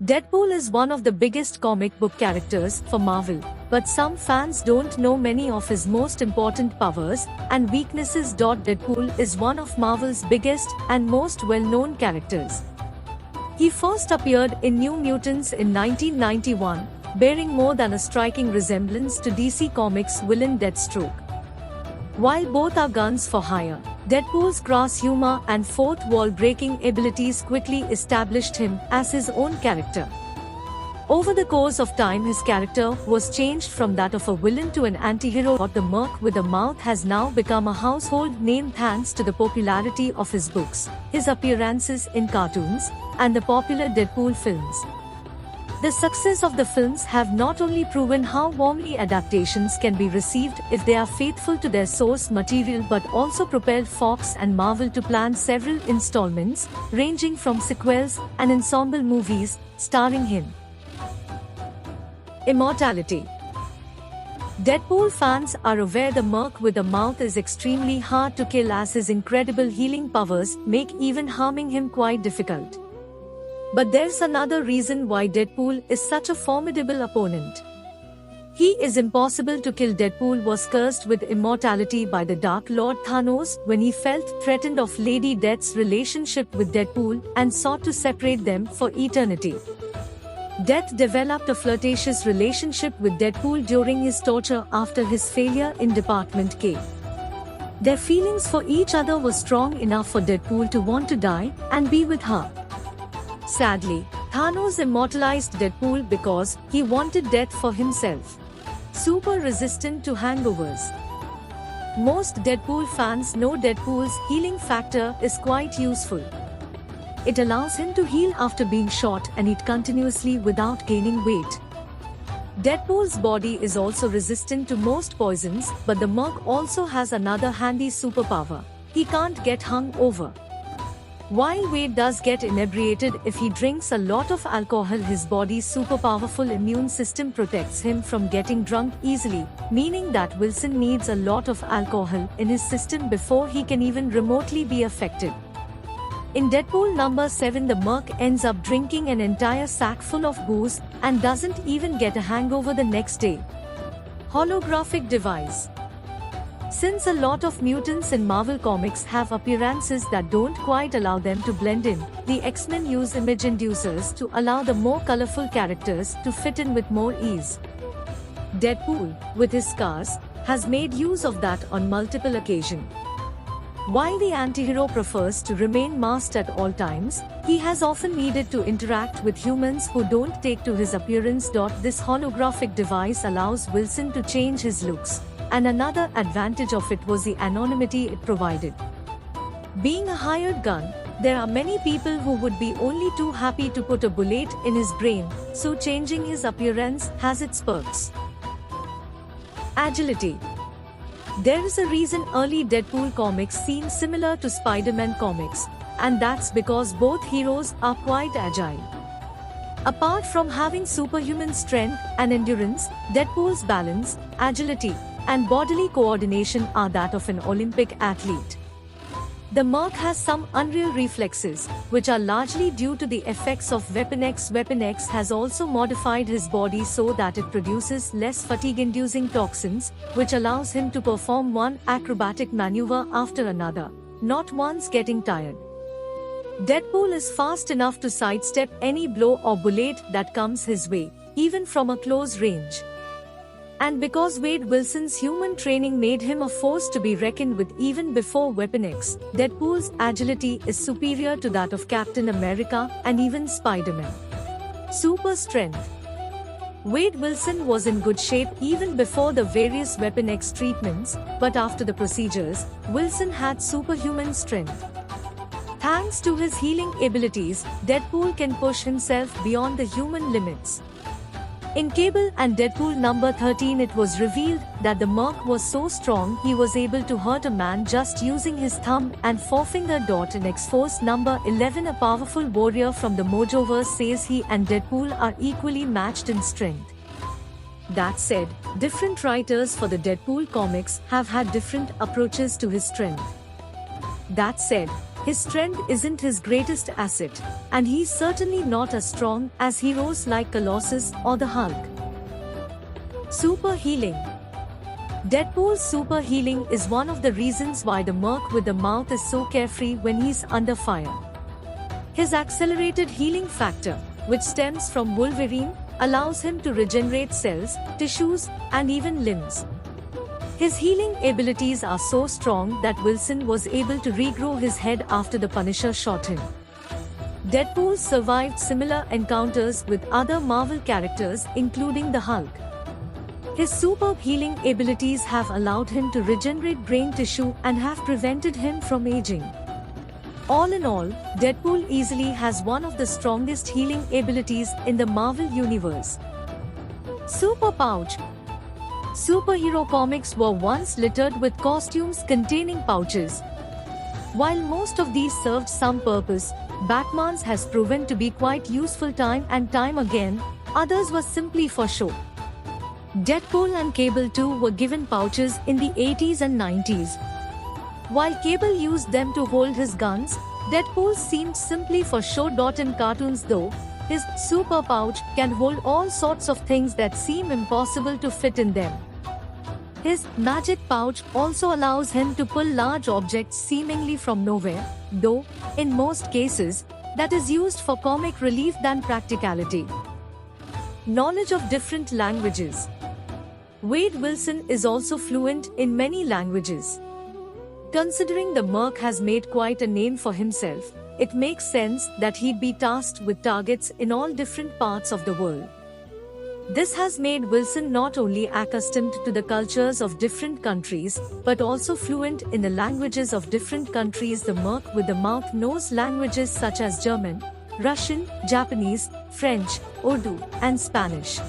Deadpool is one of the biggest comic book characters for Marvel, but some fans don't know many of his most important powers and weaknesses. Deadpool is one of Marvel's biggest and most well-known characters. He first appeared in New Mutants in 1991, bearing more than a striking resemblance to DC Comics' villain Deathstroke. While both are guns for hire, Deadpool's crass humor and fourth wall-breaking abilities quickly established him as his own character. Over the course of time, his character was changed from that of a villain to an anti-hero. The Merc with a Mouth has now become a household name thanks to the popularity of his books, his appearances in cartoons, and the popular Deadpool films. The success of the films have not only proven how warmly adaptations can be received if they are faithful to their source material, but also propelled Fox and Marvel to plan several installments, ranging from sequels and ensemble movies, starring him. Immortality. Deadpool fans are aware the Merc with a Mouth is extremely hard to kill, as his incredible healing powers make even harming him quite difficult. But there's another reason why Deadpool is such a formidable opponent. He is impossible to kill. Deadpool was cursed with immortality by the Dark Lord Thanos when he felt threatened of Lady Death's relationship with Deadpool and sought to separate them for eternity. Death developed a flirtatious relationship with Deadpool during his torture after his failure in Department K. Their feelings for each other were strong enough for Deadpool to want to die and be with her. Sadly, Thanos immortalized Deadpool because he wanted death for himself. Super resistant to hangovers. Most Deadpool fans know Deadpool's healing factor is quite useful. It allows him to heal after being shot and eat continuously without gaining weight. Deadpool's body is also resistant to most poisons, but the Merc also has another handy superpower. He can't get hung over. While Wade does get inebriated if he drinks a lot of alcohol, his body's super powerful immune system protects him from getting drunk easily, meaning that Wilson needs a lot of alcohol in his system before he can even remotely be affected. In Deadpool number 7, the Merc ends up drinking an entire sack full of booze and doesn't even get a hangover the next day. Holographic Device. Since a lot of mutants in Marvel Comics have appearances that don't quite allow them to blend in, the X-Men use image inducers to allow the more colorful characters to fit in with more ease. Deadpool, with his scars, has made use of that on multiple occasions. While the antihero prefers to remain masked at all times, he has often needed to interact with humans who don't take to his appearance. This holographic device allows Wilson to change his looks, and another advantage of it was the anonymity it provided. Being a hired gun, there are many people who would be only too happy to put a bullet in his brain, so changing his appearance has its perks. Agility. There is a reason early Deadpool comics seem similar to Spider-Man comics, and that's because both heroes are quite agile. Apart from having superhuman strength and endurance, Deadpool's balance, agility, and bodily coordination are that of an Olympic athlete. The Merc has some unreal reflexes, which are largely due to the effects of Weapon X. Weapon X has also modified his body so that it produces less fatigue-inducing toxins, which allows him to perform one acrobatic maneuver after another, not once getting tired. Deadpool is fast enough to sidestep any blow or bullet that comes his way, even from a close range. And because Wade Wilson's human training made him a force to be reckoned with even before Weapon X, Deadpool's agility is superior to that of Captain America and even Spider-Man. Super strength. Wade Wilson was in good shape even before the various Weapon X treatments, but after the procedures, Wilson had superhuman strength. Thanks to his healing abilities, Deadpool can push himself beyond the human limits. In Cable and Deadpool number 13, it was revealed that the Merc was so strong he was able to hurt a man just using his thumb and forefinger. In X-Force number 11, a powerful warrior from the Mojoverse says he and Deadpool are equally matched in strength. That said, different writers for the Deadpool comics have had different approaches to his strength. That said, His strength isn't his greatest asset, and he's certainly not as strong as heroes like Colossus or the Hulk. Super healing. Deadpool's super healing is one of the reasons why the Merc with the mouth is so carefree when he's under fire. His accelerated healing factor, which stems from Wolverine, allows him to regenerate cells, tissues, and even limbs. His healing abilities are so strong that Wilson was able to regrow his head after the Punisher shot him. Deadpool survived similar encounters with other Marvel characters, including the Hulk. His superb healing abilities have allowed him to regenerate brain tissue and have prevented him from aging. All in all, Deadpool easily has one of the strongest healing abilities in the Marvel Universe. Super Pouch. Superhero comics were once littered with costumes containing pouches. While most of these served some purpose, Batman's has proven to be quite useful time and time again, others were simply for show. Deadpool and Cable too were given pouches in the 80s and 90s. While Cable used them to hold his guns, Deadpool seemed simply for show. In cartoons though, his super pouch can hold all sorts of things that seem impossible to fit in them. His magic pouch also allows him to pull large objects seemingly from nowhere, though, in most cases, that is used for comic relief than practicality. Knowledge of different languages. Wade Wilson is also fluent in many languages. Considering the Merc has made quite a name for himself, it makes sense that he'd be tasked with targets in all different parts of the world. This has made Wilson not only accustomed to the cultures of different countries, but also fluent in the languages of different countries. The Merc with the mouth knows languages such as German, Russian, Japanese, French, Urdu, and Spanish.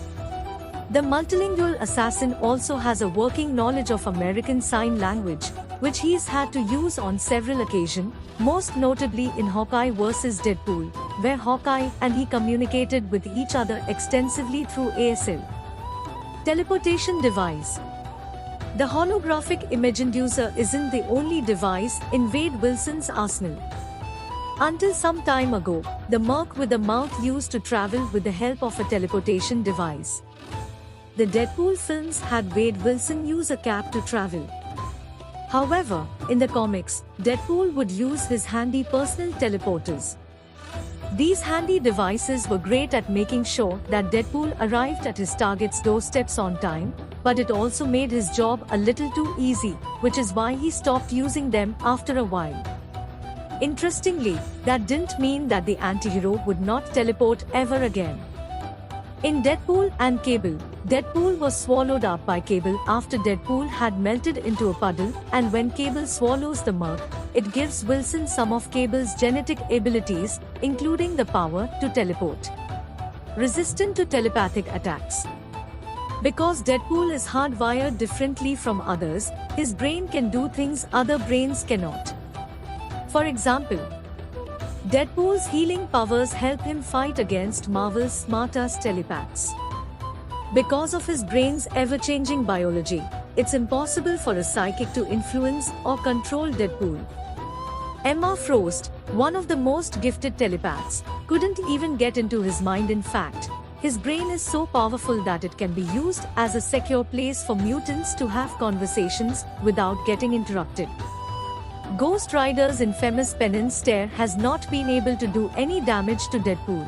The multilingual assassin also has a working knowledge of American Sign Language, which he's had to use on several occasions, most notably in Hawkeye vs. Deadpool, where Hawkeye and he communicated with each other extensively through ASL. Teleportation Device. The holographic image inducer isn't the only device in Wade Wilson's arsenal. Until some time ago, the Merc with the mouth used to travel with the help of a teleportation device. The Deadpool films had Wade Wilson use a cap to travel. However, in the comics, Deadpool would use his handy personal teleporters. These handy devices were great at making sure that Deadpool arrived at his target's doorsteps on time, but it also made his job a little too easy, which is why he stopped using them after a while. Interestingly, that didn't mean that the antihero would not teleport ever again. In Deadpool and Cable, Deadpool was swallowed up by Cable after Deadpool had melted into a puddle, and when Cable swallows the Merc, it gives Wilson some of Cable's genetic abilities, including the power to teleport. Resistant to telepathic attacks. Because Deadpool is hardwired differently from others, his brain can do things other brains cannot. For example, Deadpool's healing powers help him fight against Marvel's smartest telepaths. Because of his brain's ever-changing biology, it's impossible for a psychic to influence or control Deadpool. Emma Frost, one of the most gifted telepaths, couldn't even get into his mind. In fact, his brain is so powerful that it can be used as a secure place for mutants to have conversations without getting interrupted. Ghost Rider's infamous penance stare has not been able to do any damage to Deadpool.